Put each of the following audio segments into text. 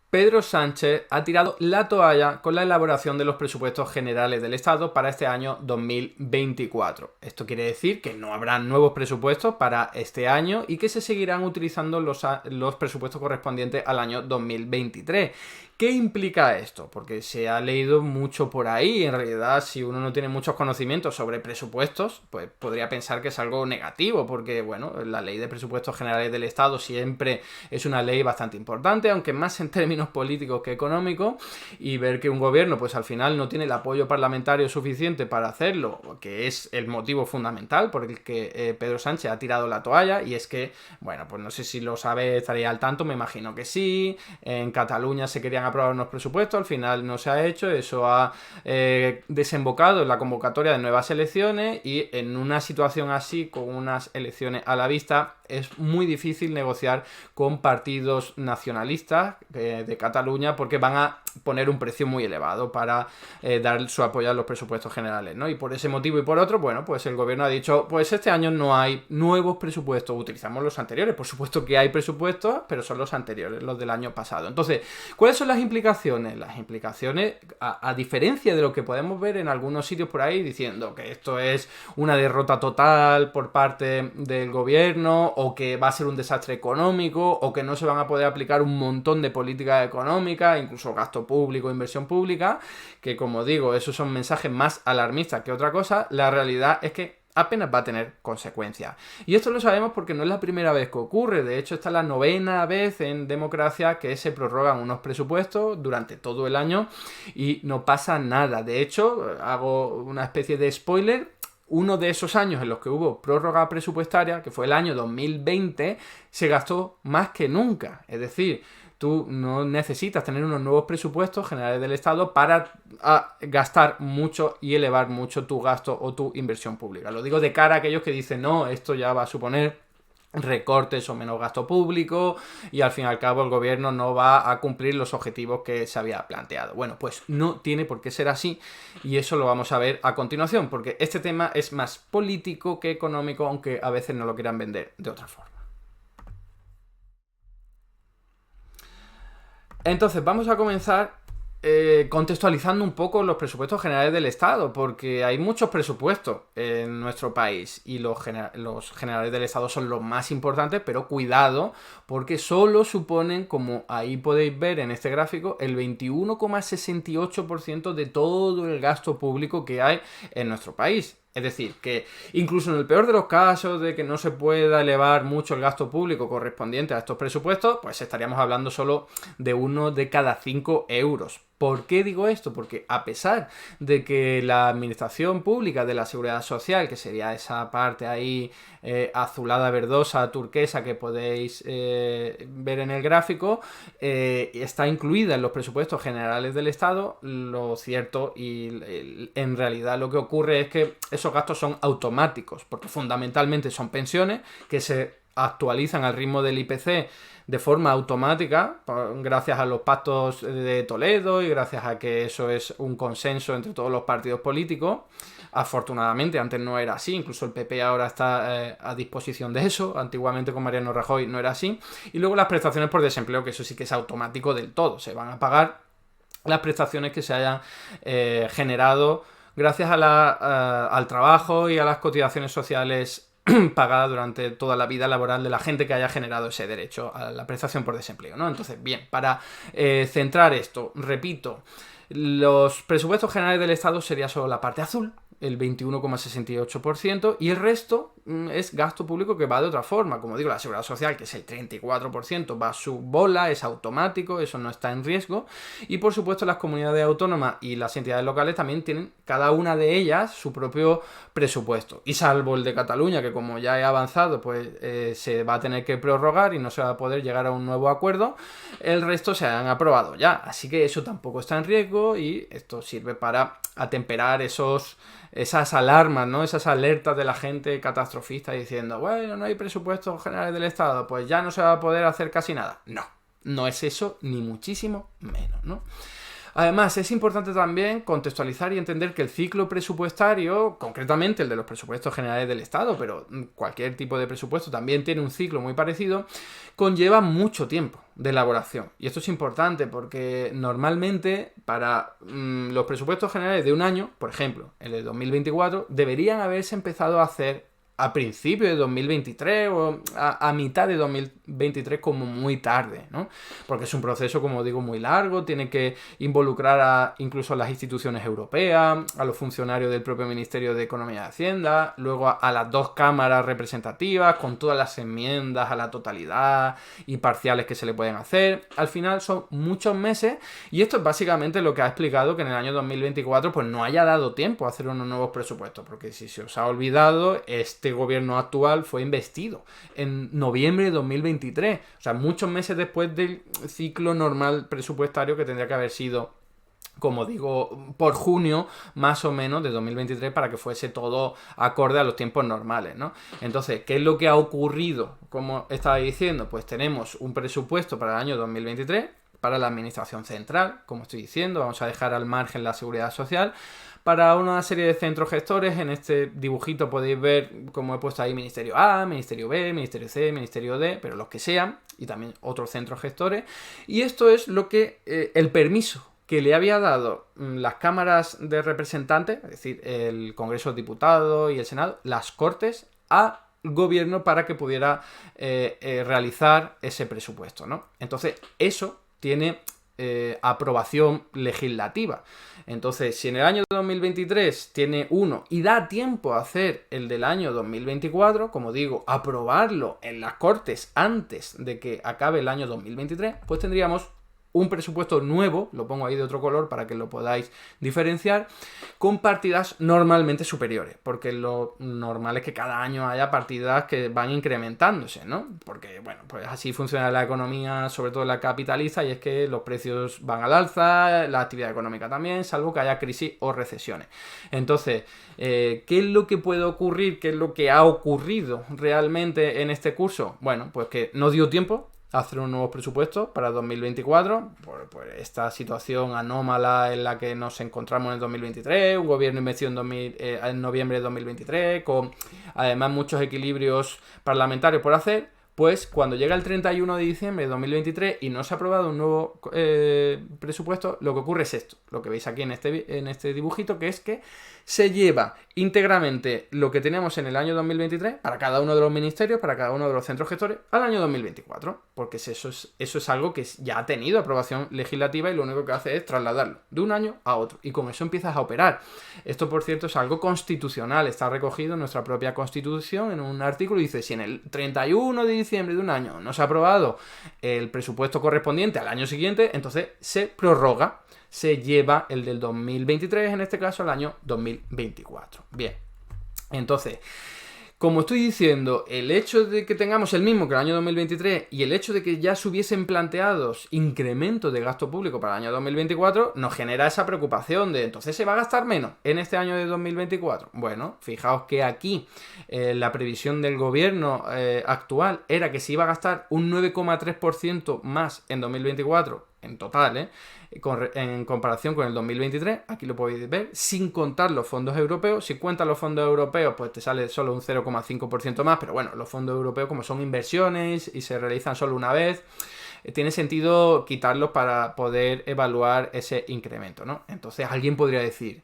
Pedro Sánchez ha tirado la toalla con la elaboración de los presupuestos generales del Estado para este año 2024. Esto quiere decir que no habrá nuevos presupuestos para este año y que se seguirán utilizando los presupuestos correspondientes al año 2023. ¿Qué implica esto? Porque se ha leído mucho por ahí. En realidad, si uno no tiene muchos conocimientos sobre presupuestos, pues podría pensar que es algo negativo, porque, bueno, la ley de presupuestos generales del Estado siempre es una ley bastante importante, aunque más en términos políticos que económicos, y ver que un gobierno, pues al final no tiene el apoyo parlamentario suficiente para hacerlo, que es el motivo fundamental por el que Pedro Sánchez ha tirado la toalla, y es que, bueno, pues no sé si lo sabe, estaría al tanto, me imagino que sí. En Cataluña se querían aprobar unos presupuestos, al final no se ha hecho, eso ha desembocado en la convocatoria de nuevas elecciones, y en una situación así, con unas elecciones a la vista, es muy difícil negociar con partidos nacionalistas de Cataluña, porque van a poner un precio muy elevado para dar su apoyo a los presupuestos generales, ¿no? Y por ese motivo y por otro, bueno, pues el gobierno ha dicho, pues este año no hay nuevos presupuestos, utilizamos los anteriores. Por supuesto que hay presupuestos, pero son los anteriores, los del año pasado. Entonces, ¿cuáles son las implicaciones? Las implicaciones, a diferencia de lo que podemos ver en algunos sitios por ahí, diciendo que esto es una derrota total por parte del gobierno, o que va a ser un desastre económico, o que no se van a poder aplicar un montón de políticas económicas, incluso gasto público, inversión pública, que, como digo, esos son mensajes más alarmistas que otra cosa. La realidad es que apenas va a tener consecuencias. Y esto lo sabemos porque no es la primera vez que ocurre. De hecho, esta es la 9ª vez en democracia que se prorrogan unos presupuestos durante todo el año y no pasa nada. De hecho, hago una especie de spoiler. Uno de esos años en los que hubo prórroga presupuestaria, que fue el año 2020, se gastó más que nunca. Es decir, tú no necesitas tener unos nuevos presupuestos generales del Estado para gastar mucho y elevar mucho tu gasto o tu inversión pública. Lo digo de cara a aquellos que dicen, no, esto ya va a suponer recortes o menos gasto público y al fin y al cabo el gobierno no va a cumplir los objetivos que se había planteado. Bueno, pues no tiene por qué ser así, y eso lo vamos a ver a continuación, porque este tema es más político que económico, aunque a veces no lo quieran vender de otra forma. Entonces, vamos a comenzar contextualizando un poco los presupuestos generales del Estado, porque hay muchos presupuestos en nuestro país y los generales del Estado son los más importantes, pero cuidado, porque solo suponen, como ahí podéis ver en este gráfico, el 21,68% de todo el gasto público que hay en nuestro país. Es decir, que incluso en el peor de los casos de que no se pueda elevar mucho el gasto público correspondiente a estos presupuestos, pues estaríamos hablando solo de 1 de cada 5 euros. ¿Por qué digo esto? Porque a pesar de que la administración pública de la seguridad social, que sería esa parte ahí azulada, verdosa, turquesa que podéis ver en el gráfico, está incluida en los presupuestos generales del Estado, lo cierto y en realidad lo que ocurre es que esos gastos son automáticos, porque fundamentalmente son pensiones que se actualizan al ritmo del IPC de forma automática, gracias a los pactos de Toledo y gracias a que eso es un consenso entre todos los partidos políticos. Afortunadamente, antes no era así, incluso el PP ahora está a disposición de eso, antiguamente con Mariano Rajoy no era así. Y luego las prestaciones por desempleo, que eso sí que es automático del todo, se van a pagar las prestaciones que se hayan generado gracias al trabajo y a las cotizaciones sociales pagada durante toda la vida laboral de la gente que haya generado ese derecho a la prestación por desempleo, ¿no? Entonces, bien, para centrar esto, repito, los presupuestos generales del Estado sería solo la parte azul, el 21,68%, y el resto es gasto público que va de otra forma. Como digo, la seguridad social, que es el 34%, va a su bola, es automático, eso no está en riesgo. Y por supuesto las comunidades autónomas y las entidades locales también tienen cada una de ellas su propio presupuesto. Y salvo el de Cataluña, que como ya he avanzado, pues se va a tener que prorrogar y no se va a poder llegar a un nuevo acuerdo, el resto se han aprobado ya. Así que eso tampoco está en riesgo y esto sirve para atemperar esas alarmas, ¿no? Esas alertas de la gente catastrofista diciendo, bueno, no hay presupuestos generales del Estado, pues ya no se va a poder hacer casi nada. No, no es eso, ni muchísimo menos, ¿no? Además, es importante también contextualizar y entender que el ciclo presupuestario, concretamente el de los presupuestos generales del Estado, pero cualquier tipo de presupuesto también tiene un ciclo muy parecido, conlleva mucho tiempo de elaboración. Y esto es importante porque normalmente para los presupuestos generales de un año, por ejemplo, el de 2024, deberían haberse empezado a hacer a principios de 2023 o a mitad de 2023 como muy tarde, ¿no? Porque es un proceso, como digo, muy largo, tiene que involucrar incluso a las instituciones europeas, a los funcionarios del propio Ministerio de Economía y Hacienda, luego a las dos cámaras representativas, con todas las enmiendas a la totalidad y parciales que se le pueden hacer. Al final son muchos meses y esto es básicamente lo que ha explicado que en el año 2024 pues no haya dado tiempo a hacer unos nuevos presupuestos, porque si se os ha olvidado, este gobierno actual fue investido en noviembre de 2023, o sea, muchos meses después del ciclo normal presupuestario que tendría que haber sido, como digo, por junio más o menos de 2023 para que fuese todo acorde a los tiempos normales, ¿no? Entonces, ¿qué es lo que ha ocurrido? Como estaba diciendo, pues tenemos un presupuesto para el año 2023 para la administración central, como estoy diciendo, vamos a dejar al margen la seguridad social. Para una serie de centros gestores, en este dibujito podéis ver, como he puesto ahí, Ministerio A, Ministerio B, Ministerio C, Ministerio D, pero los que sean, y también otros centros gestores. Y esto es lo que el permiso que le había dado las cámaras de representantes, es decir, el Congreso de Diputados y el Senado, las Cortes, al gobierno para que pudiera realizar ese presupuesto, ¿no? Entonces, eso tiene aprobación legislativa. Entonces, si en el año 2023 tiene uno y da tiempo a hacer el del año 2024, como digo, aprobarlo en las Cortes antes de que acabe el año 2023, pues tendríamos un presupuesto nuevo, lo pongo ahí de otro color para que lo podáis diferenciar, con partidas normalmente superiores, porque lo normal es que cada año haya partidas que van incrementándose, ¿no? Porque, bueno, pues así funciona la economía, sobre todo la capitalista, y es que los precios van al alza, la actividad económica también, salvo que haya crisis o recesiones. Entonces, ¿qué es lo que puede ocurrir? ¿Qué es lo que ha ocurrido realmente en este curso? Bueno, pues que no dio tiempo hacer un nuevo presupuesto para 2024 por esta situación anómala en la que nos encontramos en el 2023, un gobierno investido en noviembre de 2023, con además muchos equilibrios parlamentarios por hacer. Pues cuando llega el 31 de diciembre de 2023 y no se ha aprobado un nuevo presupuesto, lo que ocurre es esto, lo que veis aquí en este dibujito, que es que se lleva íntegramente lo que teníamos en el año 2023 para cada uno de los ministerios, para cada uno de los centros gestores, al año 2024, porque eso es algo que ya ha tenido aprobación legislativa y lo único que hace es trasladarlo de un año a otro, y con eso empiezas a operar. Esto, por cierto, es algo constitucional, está recogido en nuestra propia Constitución en un artículo, y dice, si en el 31 de diciembre de un año no se ha aprobado el presupuesto correspondiente al año siguiente, entonces se prorroga, se lleva el del 2023, en este caso, al año 2024. Bien, entonces, como estoy diciendo, el hecho de que tengamos el mismo que el año 2023 y el hecho de que ya se hubiesen planteados incrementos de gasto público para el año 2024 nos genera esa preocupación de, entonces, ¿se va a gastar menos en este año de 2024? Bueno, fijaos que aquí la previsión del gobierno actual era que se iba a gastar un 9,3% más en 2024 en total, en comparación con el 2023, aquí lo podéis ver, sin contar los fondos europeos. Si cuentas los fondos europeos, pues te sale solo un 0,5% más, pero bueno, los fondos europeos, como son inversiones y se realizan solo una vez, tiene sentido quitarlos para poder evaluar ese incremento, ¿no? Entonces alguien podría decir,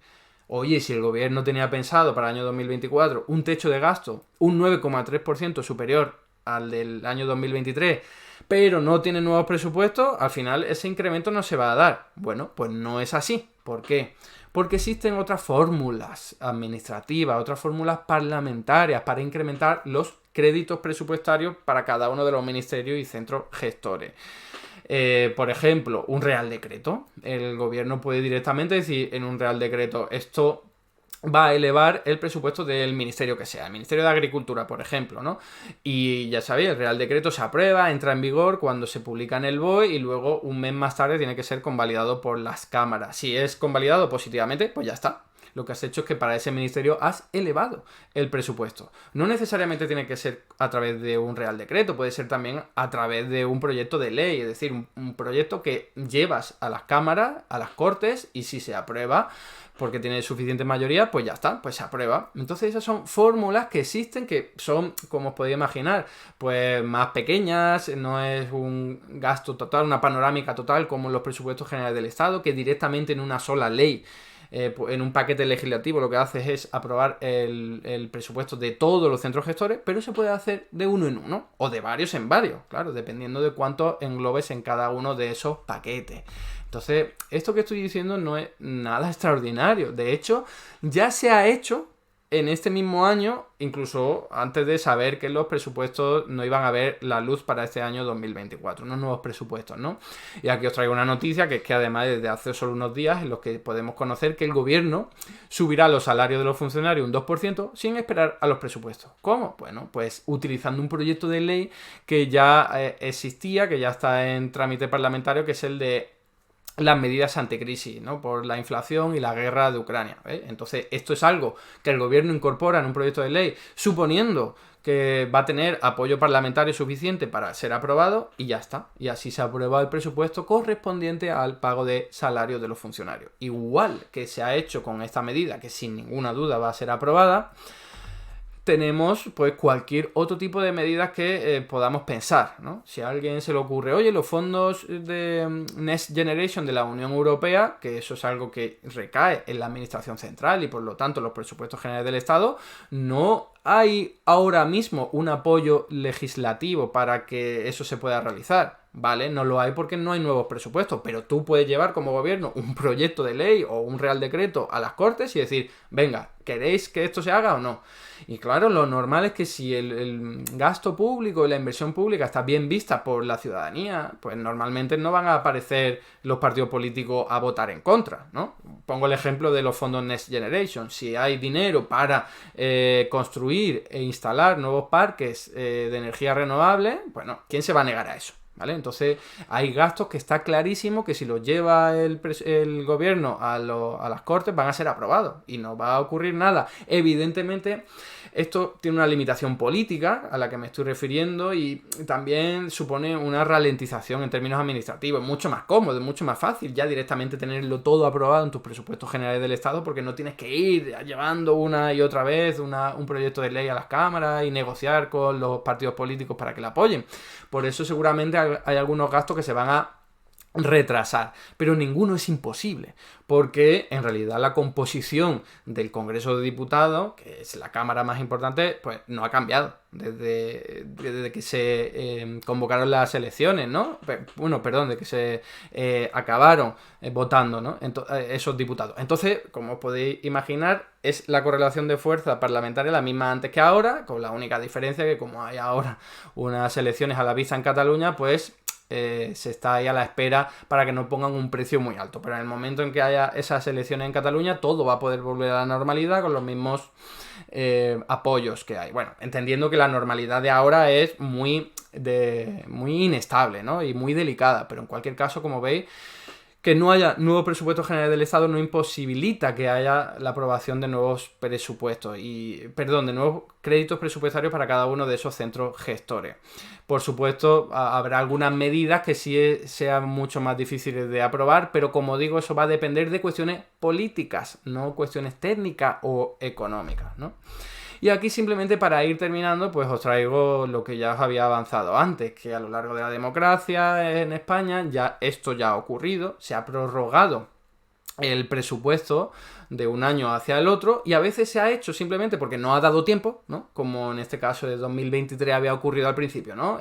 oye, si el gobierno tenía pensado para el año 2024 un techo de gasto un 9,3% superior al del año 2023, pero no tiene nuevos presupuestos, al final ese incremento no se va a dar. Bueno, pues no es así. ¿Por qué? Porque existen otras fórmulas administrativas, otras fórmulas parlamentarias para incrementar los créditos presupuestarios para cada uno de los ministerios y centros gestores. Por ejemplo, un real decreto. El gobierno puede directamente decir en un real decreto, esto va a elevar el presupuesto del ministerio que sea, el Ministerio de Agricultura, por ejemplo, ¿no? Y ya sabéis, el Real Decreto se aprueba, entra en vigor cuando se publica en el BOE y luego un mes más tarde tiene que ser convalidado por las cámaras. Si es convalidado positivamente, pues ya está. lo que has hecho es que para ese ministerio has elevado el presupuesto. No necesariamente tiene que ser a través de un real decreto, puede ser también a través de un proyecto de ley, es decir, un proyecto que llevas a las cámaras, a las Cortes, y si se aprueba porque tiene suficiente mayoría, pues ya está, pues se aprueba. Entonces esas son fórmulas que existen, que son, como os podéis imaginar, pues más pequeñas, no es un gasto total, una panorámica total como los presupuestos generales del Estado, que directamente en una sola ley, en un paquete legislativo, lo que haces es aprobar el presupuesto de todos los centros gestores, pero se puede hacer de uno en uno, o de varios en varios, claro, dependiendo de cuánto englobes en cada uno de esos paquetes. Entonces, esto que estoy diciendo no es nada extraordinario. De hecho, ya se ha hecho en este mismo año, incluso antes de saber que los presupuestos no iban a ver la luz para este año 2024, unos nuevos presupuestos, ¿no? Y aquí os traigo una noticia, que es que además desde hace solo unos días en los que podemos conocer que el gobierno subirá los salarios de los funcionarios un 2% sin esperar a los presupuestos. ¿Cómo? Bueno, pues utilizando un proyecto de ley que ya existía, que ya está en trámite parlamentario, que es el de las medidas anticrisis, ¿no? Por la inflación y la guerra de Ucrania, ¿eh? Entonces, esto es algo que el gobierno incorpora en un proyecto de ley, suponiendo que va a tener apoyo parlamentario suficiente para ser aprobado, y ya está. Y así se aprueba el presupuesto correspondiente al pago de salarios de los funcionarios. Igual que se ha hecho con esta medida, que sin ninguna duda va a ser aprobada, tenemos pues cualquier otro tipo de medidas que podamos pensar, ¿no? Si a alguien se le ocurre, oye, los fondos de Next Generation de la Unión Europea, que eso es algo que recae en la administración central y por lo tanto los presupuestos generales del Estado, no hay ahora mismo un apoyo legislativo para que eso se pueda realizar. Vale, no lo hay porque no hay nuevos presupuestos, pero tú puedes llevar como gobierno un proyecto de ley o un real decreto a las Cortes y decir, venga, ¿queréis que esto se haga o no? Y claro, lo normal es que si el gasto público y la inversión pública está bien vista por la ciudadanía, pues normalmente no van a aparecer los partidos políticos a votar en contra, ¿no? Pongo el ejemplo de los fondos Next Generation. Si hay dinero para construir e instalar nuevos parques de energía renovable, bueno, ¿quién se va a negar a eso? ¿Vale? Entonces hay gastos que está clarísimo que si los lleva el gobierno a las Cortes van a ser aprobados y no va a ocurrir nada. Evidentemente esto tiene una limitación política a la que me estoy refiriendo y también supone una ralentización en términos administrativos. Es mucho más cómodo, es mucho más fácil ya directamente tenerlo todo aprobado en tus presupuestos generales del Estado, porque no tienes que ir llevando una y otra vez un proyecto de ley a las cámaras y negociar con los partidos políticos para que la apoyen. Por eso seguramente hay algunos gastos que se van a retrasar, pero ninguno es imposible, porque en realidad la composición del Congreso de Diputados, que es la cámara más importante, pues no ha cambiado desde que se convocaron las elecciones, ¿no? Bueno, perdón, de que se acabaron votando, ¿no? Esos diputados. Entonces, como os podéis imaginar, es la correlación de fuerza parlamentaria la misma antes que ahora, con la única diferencia que como hay ahora unas elecciones a la vista en Cataluña, pues se está ahí a la espera para que no pongan un precio muy alto. Pero en el momento en que haya esas elecciones en Cataluña, todo va a poder volver a la normalidad con los mismos apoyos que hay. Bueno, entendiendo que la normalidad de ahora es muy inestable, ¿no? Y muy delicada. Pero en cualquier caso, como veis, que no haya nuevos presupuestos generales del Estado no imposibilita que haya la aprobación de nuevos presupuestos de nuevos créditos presupuestarios para cada uno de esos centros gestores. Por supuesto, habrá algunas medidas que sí sean mucho más difíciles de aprobar, pero como digo, eso va a depender de cuestiones políticas, no cuestiones técnicas o económicas, ¿no? Y aquí simplemente para ir terminando, pues os traigo lo que ya os había avanzado antes, que a lo largo de la democracia en España esto ya ha ocurrido, se ha prorrogado el presupuesto de un año hacia el otro, y a veces se ha hecho simplemente porque no ha dado tiempo, ¿no? Como en este caso de 2023 había ocurrido al principio, ¿no?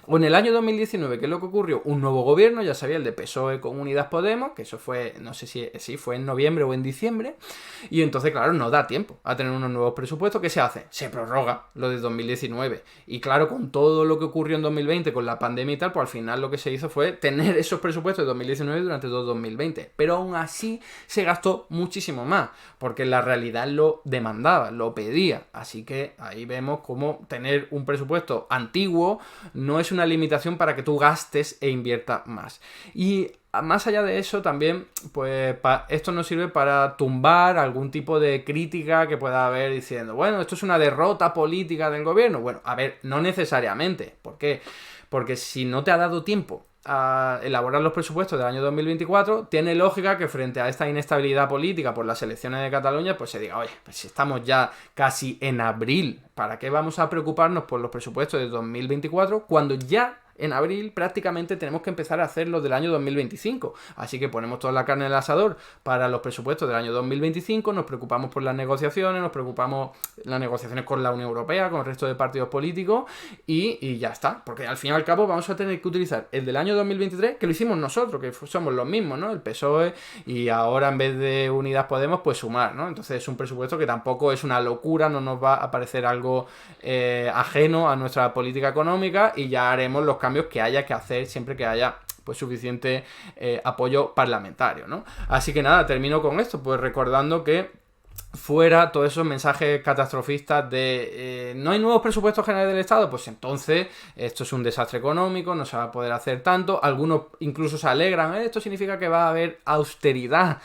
O en el año 2019, ¿qué es lo que ocurrió? Un nuevo gobierno, ya sabía, el de PSOE con Unidas Podemos, que eso fue, no sé si fue en noviembre o en diciembre, y entonces, claro, no da tiempo a tener unos nuevos presupuestos. ¿Qué se hace? Se prorroga lo de 2019. Y claro, con todo lo que ocurrió en 2020, con la pandemia y tal, pues al final lo que se hizo fue tener esos presupuestos de 2019 durante todo 2020. Pero aún así se gastó muchísimo más, porque la realidad lo demandaba, lo pedía. Así que ahí vemos cómo tener un presupuesto antiguo no es una limitación para que tú gastes e inviertas más. Y más allá de eso, también, pues esto nos sirve para tumbar algún tipo de crítica que pueda haber diciendo, bueno, esto es una derrota política del gobierno. Bueno, a ver, no necesariamente. ¿Por qué? Porque si no te ha dado tiempo a elaborar los presupuestos del año 2024, tiene lógica que frente a esta inestabilidad política por las elecciones de Cataluña, pues se diga, oye, pues si estamos ya casi en abril, ¿para qué vamos a preocuparnos por los presupuestos de 2024 cuando ya en abril prácticamente tenemos que empezar a hacer los del año 2025? Así que ponemos toda la carne en el asador para los presupuestos del año 2025, nos preocupamos por las negociaciones, nos preocupamos las negociaciones con la Unión Europea, con el resto de partidos políticos y ya está, porque al fin y al cabo vamos a tener que utilizar el del año 2023, que lo hicimos nosotros, que somos los mismos, ¿no? El PSOE, y ahora en vez de Unidas Podemos, pues Sumar, ¿no? Entonces es un presupuesto que tampoco es una locura, no nos va a parecer algo ajeno a nuestra política económica, y ya haremos los cambios que haya que hacer siempre que haya pues suficiente apoyo parlamentario, ¿no? Así que nada, termino con esto, pues recordando que fuera todos esos mensajes catastrofistas de no hay nuevos presupuestos generales del Estado, pues entonces esto es un desastre económico, no se va a poder hacer tanto. Algunos incluso se alegran, esto significa que va a haber austeridad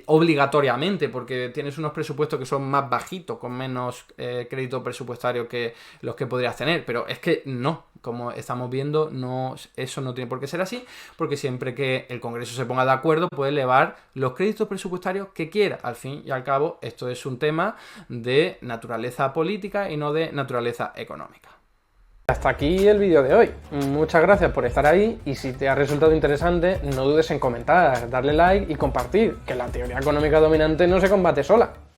obligatoriamente, porque tienes unos presupuestos que son más bajitos, con menos crédito presupuestario que los que podrías tener, pero es que no, como estamos viendo, no, eso no tiene por qué ser así, porque siempre que el Congreso se ponga de acuerdo puede elevar los créditos presupuestarios que quiera. Al fin y al cabo, esto es un tema de naturaleza política y no de naturaleza económica. Hasta aquí el vídeo de hoy. Muchas gracias por estar ahí, y si te ha resultado interesante, no dudes en comentar, darle like y compartir, que la teoría económica dominante no se combate sola.